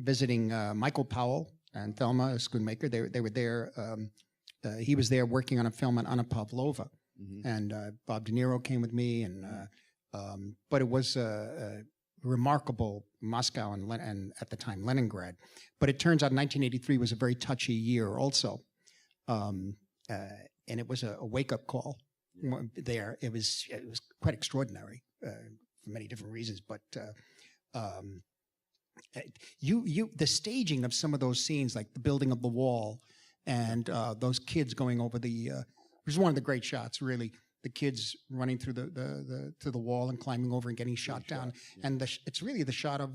visiting Michael Powell and Thelma, a schoonmaker. They were there. He was there working on a film on Anna Pavlova, and Bob De Niro came with me, and but it was a remarkable Moscow and at the time Leningrad. But it turns out 1983 was a very touchy year also, and it was a wake-up call there. It was quite extraordinary for many different reasons, but the staging of some of those scenes, like the building of the wall and those kids going over which is one of the great shots, really. The kids running through to the wall and climbing over and getting shot down, and it's really the shot of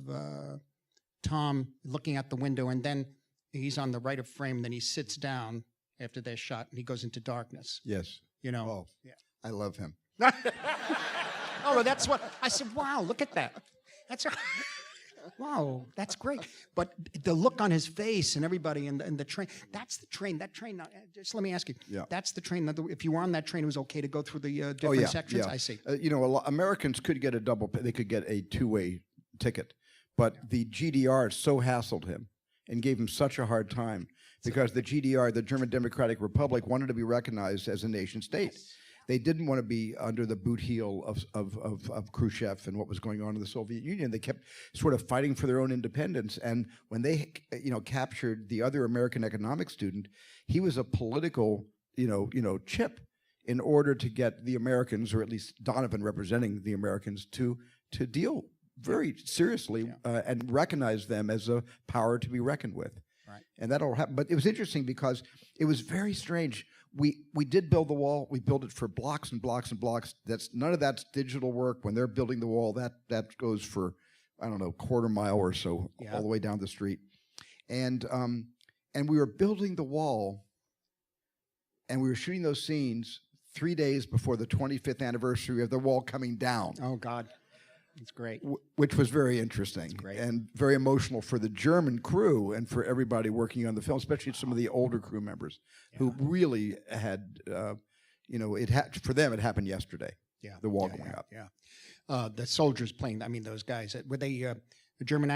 Tom looking out the window, and then he's on the right of frame. Then he sits down after they're shot, and he goes into darkness. Yes, Oh, yeah. I love him. Oh, that's what I said. Wow, look at that. Wow, that's great. But the look on his face and everybody and the train, that's the train. That train, just let me ask you, that's the train. If you were on that train, it was okay to go through the different sections? Yeah. I see. Americans could get they could get a two-way ticket, but the GDR so hassled him and gave him such a hard time because the GDR, the German Democratic Republic, wanted to be recognized as a nation state. Yes. They didn't want to be under the boot heel of Khrushchev and what was going on in the Soviet Union. They kept sort of fighting for their own independence. And when they, captured the other American economic student, he was a political, chip in order to get the Americans, or at least Donovan representing the Americans, to deal very seriously and recognize them as a power to be reckoned with. Right. And that all happened. But it was interesting because it was very strange. We did build the wall. We built it for blocks and blocks and blocks. None of that's digital work. When they're building the wall, that goes for, I don't know, quarter mile or so all the way down the street. And we were building the wall, and we were shooting those scenes 3 days before the 25th anniversary of the wall coming down. Oh, God. It's great. Which was very interesting and very emotional for the German crew and for everybody working on the film, especially some of the older crew members who really had, for them it happened yesterday. Yeah, the wall going up. Yeah, the soldiers playing. I mean, those guys. Were they the German actors?